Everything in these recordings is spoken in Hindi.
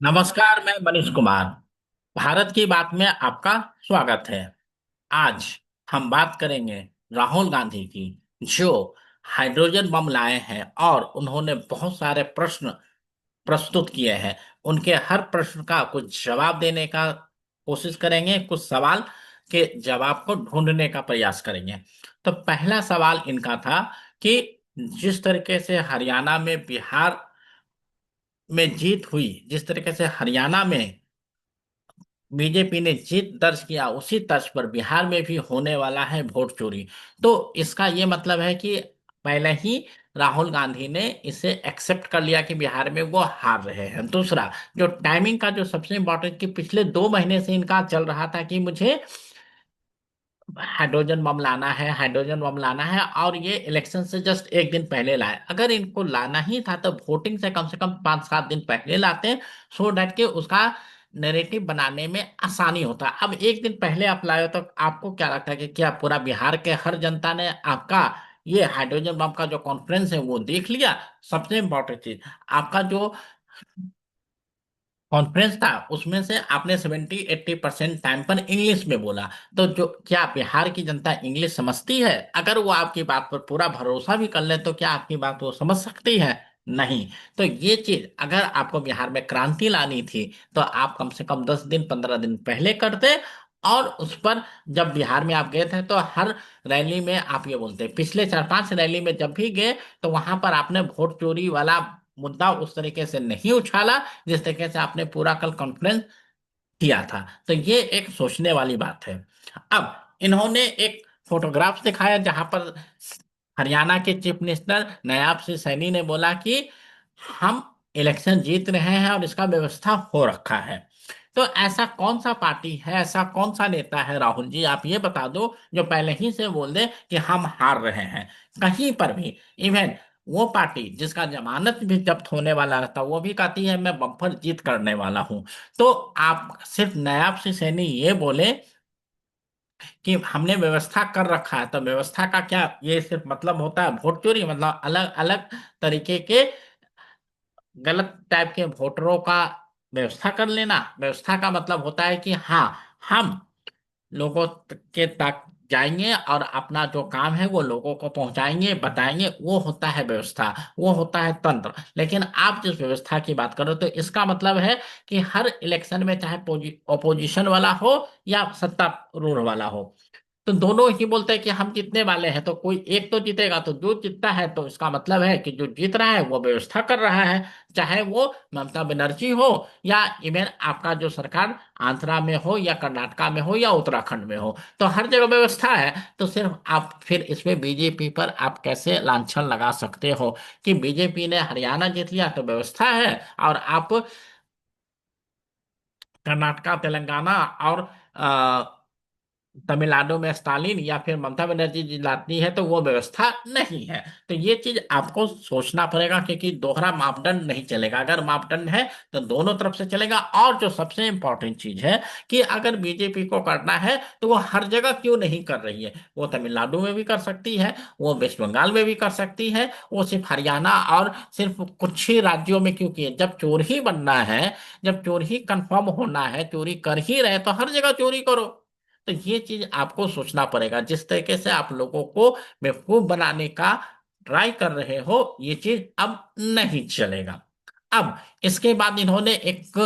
नमस्कार, मैं मनीष कुमार। भारत की बात में आपका स्वागत है। आज हम बात करेंगे राहुल गांधी की, जो हाइड्रोजन बम लाए हैं और उन्होंने बहुत सारे प्रश्न प्रस्तुत किए हैं। उनके हर प्रश्न का कुछ जवाब देने का कोशिश करेंगे, कुछ सवाल के जवाब को ढूंढने का प्रयास करेंगे। तो पहला सवाल इनका था कि जिस तरीके से हरियाणा में बिहार में जीत हुई, जिस तरीके से हरियाणा में बीजेपी ने जीत दर्ज किया, उसी तर्ज पर बिहार में भी होने वाला है वोट चोरी। तो इसका ये मतलब है कि पहले ही राहुल गांधी ने इसे एक्सेप्ट कर लिया कि बिहार में वो हार रहे हैं। दूसरा, जो टाइमिंग का जो सबसे इम्पोर्टेंट, कि पिछले 2 महीने से इनका चल रहा था कि मुझे हाइड्रोजन बम लाना है, हाइड्रोजन बम लाना है, और ये इलेक्शन से जस्ट एक दिन पहले लाए। अगर इनको लाना ही था तो वोटिंग से कम 5-7 दिन पहले लाते, सो डैट के उसका नैरेटिव बनाने में आसानी होता। अब एक दिन पहले आप लाए हो, तो आपको क्या लगता है कि क्या पूरा बिहार के हर जनता ने आपका ये हाइड्रोजन बम का जो कॉन्फ्रेंस है वो देख लिया? सबसे इंपॉर्टेंट चीज, आपका जो कॉन्फ्रेंस था उसमें से आपने 70-80% टाइम पर इंग्लिश में बोला। तो जो क्या बिहार की जनता इंग्लिश समझती है? अगर वो आपकी बात पर पूरा भरोसा भी कर ले तो क्या आपकी बात वो समझ सकती है? नहीं। तो ये चीज अगर आपको बिहार में क्रांति लानी थी तो आप कम से कम 10 दिन 15 दिन पहले करते। और उस पर जब बिहार में आप गए थे तो हर रैली में आप ये बोलते, पिछले 4-5 रैली में जब भी गए तो वहां पर आपने वोट चोरी वाला मुद्दा उस तरीके से नहीं उछाला जिस तरीके से आपने पूरा कल कॉन्फ्रेंस किया था। तो ये एक सोचने वाली बात है। अब इन्होंने एक फोटोग्राफ दिखाया जहां पर हरियाणा के चीफ मिनिस्टर नायब सिंह सैनी ने बोला कि हम इलेक्शन जीत रहे हैं और इसका व्यवस्था हो रखा है। तो ऐसा कौन सा पार्टी है, ऐसा कौन सा नेता है, राहुल जी आप ये बता दो, जो पहले ही से बोल दे कि हम हार रहे हैं कहीं पर भी। इवन वो पार्टी जिसका जमानत भी जब्त होने वाला रहता वो भी कहती है मैं बम्पर जीत करने वाला हूं। तो आप सिर्फ नायाब सिंह सैनी ये बोले कि हमने व्यवस्था कर रखा है, तो व्यवस्था का क्या ये सिर्फ मतलब होता है वोट चोरी? मतलब अलग अलग तरीके के गलत टाइप के वोटरों का व्यवस्था कर लेना? व्यवस्था का मतलब होता है कि हाँ, हम लोगों के तक जाएंगे और अपना जो काम है वो लोगों को पहुंचाएंगे, बताएंगे, वो होता है व्यवस्था, वो होता है तंत्र। लेकिन आप जिस व्यवस्था की बात करो तो इसका मतलब है कि हर इलेक्शन में चाहे ओपोजिशन वाला हो या सत्तारूढ़ वाला हो, तो दोनों ही बोलते हैं कि हम जीतने वाले हैं। तो कोई एक तो जीतेगा, तो जो जीतता है तो इसका मतलब है कि जो जीत रहा है वो व्यवस्था कर रहा है। चाहे वो ममता बनर्जी हो या इवन आपका जो सरकार आंध्रा में हो या कर्नाटका में हो या उत्तराखंड में हो, तो हर जगह व्यवस्था है। तो सिर्फ आप फिर इसमें बीजेपी पर आप कैसे लांछन लगा सकते हो कि बीजेपी ने हरियाणा जीत लिया तो व्यवस्था है, और आप कर्नाटका, तेलंगाना और तमिलनाडु में स्टालिन या फिर ममता बनर्जी जी लाती है तो वो व्यवस्था नहीं है? तो ये चीज आपको सोचना पड़ेगा, क्योंकि दोहरा मापदंड नहीं चलेगा। अगर मापदंड है तो दोनों तरफ से चलेगा। और जो सबसे इंपॉर्टेंट चीज है कि अगर बीजेपी को करना है तो वो हर जगह क्यों नहीं कर रही है? वो तमिलनाडु में भी कर सकती है, वो वेस्ट बंगाल में भी कर सकती है, वो सिर्फ हरियाणा और सिर्फ कुछ ही राज्यों में क्यों किए? जब चोर ही बनना है, जब चोर ही कंफर्म होना है, चोरी कर ही रहे तो हर जगह चोरी करो। तो ये चीज आपको सोचना पड़ेगा। जिस तरीके से आप लोगों को बेवकूफ बनाने का ट्राई कर रहे हो, ये चीज अब नहीं चलेगा। अब इसके बाद इन्होंने एक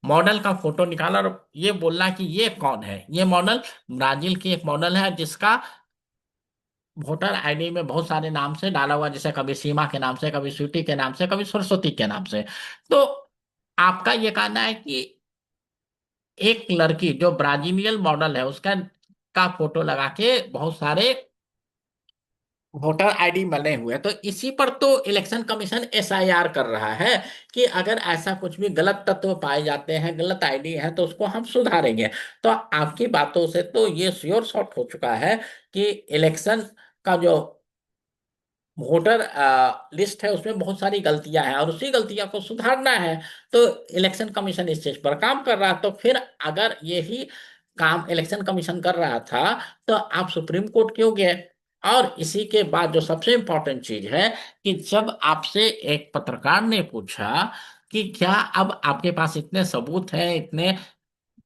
मॉडल का फोटो निकाला और ये बोलना कि ये कौन है। ये मॉडल ब्राजील की एक मॉडल है जिसका वोटर आईडी में बहुत सारे नाम से डाला हुआ, जैसे कभी सीमा के नाम से, कभी स्वीटी के नाम से, कभी सरस्वती के नाम से। तो आपका ये कहना है कि एक लड़की जो ब्राजीलियन मॉडल है उसका का फोटो लगा के बहुत सारे वोटर आईडी बने हुए हैं, तो इसी पर तो इलेक्शन कमीशन एसआईआर कर रहा है कि अगर ऐसा कुछ भी गलत तत्व पाए जाते हैं, गलत आईडी है, तो उसको हम सुधारेंगे। तो आपकी बातों से तो ये श्योर शॉट हो चुका है कि इलेक्शन का जो वोटर लिस्ट है उसमें बहुत सारी गलतियां हैं और उसी गलतियां को सुधारना है। तो इलेक्शन कमीशन इस चीज पर काम कर रहा है। तो फिर अगर यही काम इलेक्शन कमीशन कर रहा था तो आप सुप्रीम कोर्ट क्यों गए? और इसी के बाद जो सबसे इंपॉर्टेंट चीज है कि जब आपसे एक पत्रकार ने पूछा कि क्या अब आपके पास इतने सबूत हैं, इतने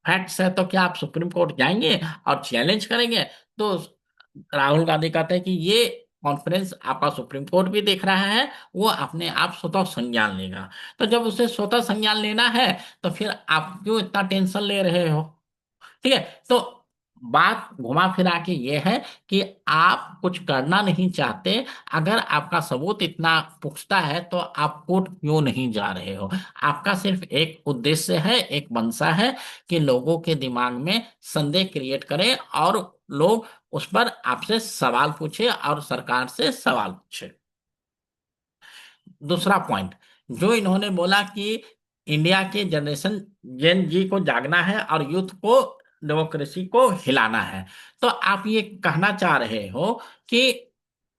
फैक्ट्स है, तो क्या आप सुप्रीम कोर्ट जाएंगे और चैलेंज करेंगे? तो राहुल गांधी कहते हैं कि ये कॉन्फ्रेंस आपका सुप्रीम कोर्ट भी देख रहा है, वो अपने आप स्वतः संज्ञान लेगा। तो जब उसे स्वतः संज्ञान लेना है, तो फिर आप क्यों इतना टेंशन ले रहे हो? ठीक है। तो बात घुमा फिरा के ये है कि आप कुछ करना नहीं चाहते। अगर आपका सबूत इतना पुख्ता है तो आप कोर्ट क्यों नहीं जा रहे हो? आपका सिर्फ एक उद्देश्य है, एक मंशा है कि लोगों के दिमाग में संदेह क्रिएट करें और लोग उस पर आपसे सवाल पूछे और सरकार से सवाल पूछे। दूसरा पॉइंट जो इन्होंने बोला कि इंडिया के जनरेशन जेन जी को जागना है और यूथ को डेमोक्रेसी को हिलाना है। तो आप ये कहना चाह रहे हो कि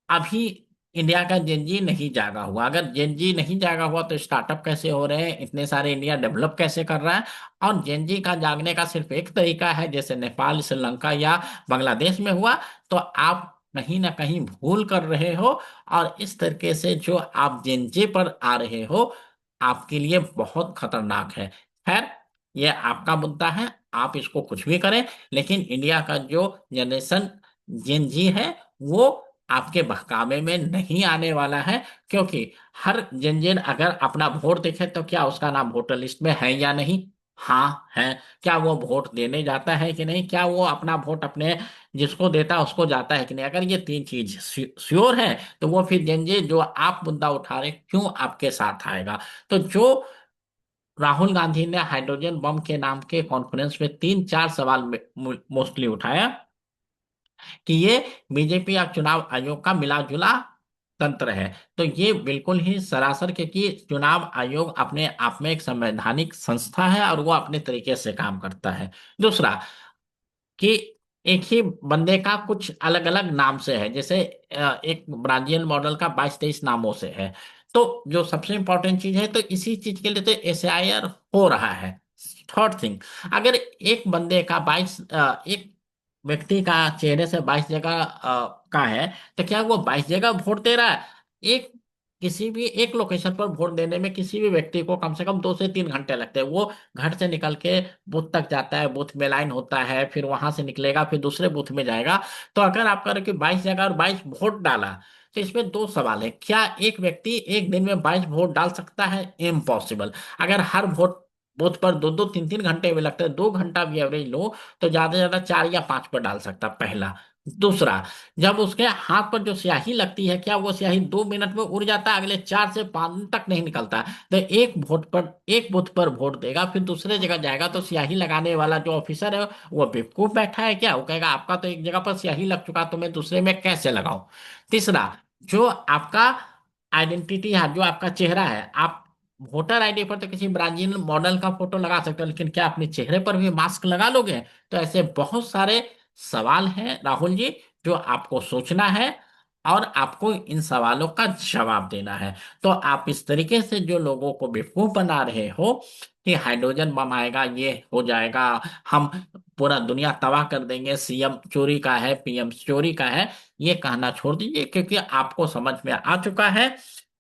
अभी इंडिया का जेनजी नहीं जागा हुआ? अगर जेनजी नहीं जागा हुआ तो स्टार्टअप कैसे हो रहे हैं, इतने सारे इंडिया डेवलप कैसे कर रहा है? और जेनजी का जागने का सिर्फ एक तरीका है, जैसे नेपाल, श्रीलंका या बांग्लादेश में हुआ। तो आप कहीं ना कहीं भूल कर रहे हो, और इस तरीके से जो आप जेनजी पर आ रहे हो, आपके लिए बहुत खतरनाक है। खैर, ये आपका मुद्दा है, आप इसको कुछ भी करें, लेकिन इंडिया का जो जनरेशन जेनजी है वो आपके बहकावे में नहीं आने वाला है। क्योंकि हर जन अगर अपना वोट देखे तो क्या उसका नाम वोटर लिस्ट में है या नहीं? हाँ है। क्या वो वोट देने जाता है कि नहीं? क्या वो अपना वोट अपने जिसको देता है उसको जाता है कि नहीं? अगर ये तीन चीज श्योर है, तो वो फिर जनजे जो आप मुद्दा उठा रहे क्यों आपके साथ आएगा? तो जो राहुल गांधी ने हाइड्रोजन बम के नाम के कॉन्फ्रेंस में तीन चार सवाल मोस्टली उठाया, कि ये बीजेपी और चुनाव आयोग का मिला जुला तंत्र है। तो ये बिल्कुल ही सरासर, क्योंकि चुनाव आयोग अपने आप में एक संवैधानिक संस्था है और वो अपने तरीके से काम करता है। दूसरा, कि एक ही बंदे का कुछ अलग अलग नाम से है, जैसे एक ब्राजील मॉडल का 22-23 नामों से है। तो जो सबसे इंपॉर्टेंट चीज है, तो इसी चीज के लिए तो एसआईआर हो रहा है। थर्ड थिंग, अगर एक बंदे का 22, एक व्यक्ति का चेहरे से 22 जगह का है, तो क्या वो 22 जगह वोट दे रहा है? एक किसी भी एक लोकेशन पर वोट देने में किसी भी व्यक्ति को कम से कम 2 से 3 घंटे लगते हैं। वो घर से निकल के बूथ तक जाता है, बूथ में लाइन होता है, फिर वहां से निकलेगा, फिर दूसरे बूथ में जाएगा। तो अगर आप कह रहे हो कि 22 जगह और 22 वोट डाला, तो इसमें दो सवाल है। क्या एक व्यक्ति एक दिन में 22 वोट डाल सकता है? इम्पॉसिबल। अगर हर वोट बूथ पर 2-2 3-3 घंटे भी लगते हैं, 2 घंटा भी एवरेज लो, तो ज्यादा से ज्यादा 4 या 5 पर डाल सकता, पहला। दूसरा, जब उसके हाथ पर जो स्याही लगती है, क्या वो स्याही 2 मिनट में उड़ जाता है? अगले 4 से 5 दिन तक नहीं निकलता। तो एक वोट पर, एक बूथ पर वोट देगा, फिर दूसरे जगह जाएगा, तो स्याही लगाने वाला जो ऑफिसर है वो बेवकूफ बैठा है क्या? वो कहेगा आपका तो एक जगह पर स्याही लग चुका, तो मैं दूसरे में कैसे लगाऊं? तीसरा, जो आपका आइडेंटिटी है, जो आपका चेहरा है, आप वोटर आईडी पर तो किसी ब्राजील मॉडल का फोटो लगा सकते हो, लेकिन क्या अपने चेहरे पर भी मास्क लगा लोगे? तो ऐसे बहुत सारे सवाल हैं राहुल जी, जो आपको सोचना है और आपको इन सवालों का जवाब देना है। तो आप इस तरीके से जो लोगों को बेवकूफ बना रहे हो कि हाइड्रोजन बम आएगा, ये हो जाएगा, हम पूरा दुनिया तबाह कर देंगे, सीएम चोरी का है, पीएम चोरी का है, ये कहना छोड़ दीजिए। क्योंकि आपको समझ में आ चुका है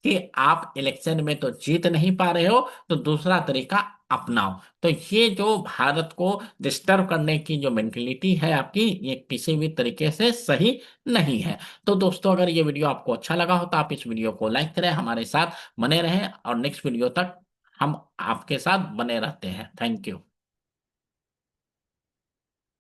कि आप इलेक्शन में तो जीत नहीं पा रहे हो, तो दूसरा तरीका अपनाओ। तो ये जो भारत को डिस्टर्ब करने की जो मेंटेलिटी है आपकी, ये किसी भी तरीके से सही नहीं है। तो दोस्तों, अगर ये वीडियो आपको अच्छा लगा हो तो आप इस वीडियो को लाइक करें, हमारे साथ बने रहें, और नेक्स्ट वीडियो तक हम आपके साथ बने रहते हैं। Thank you.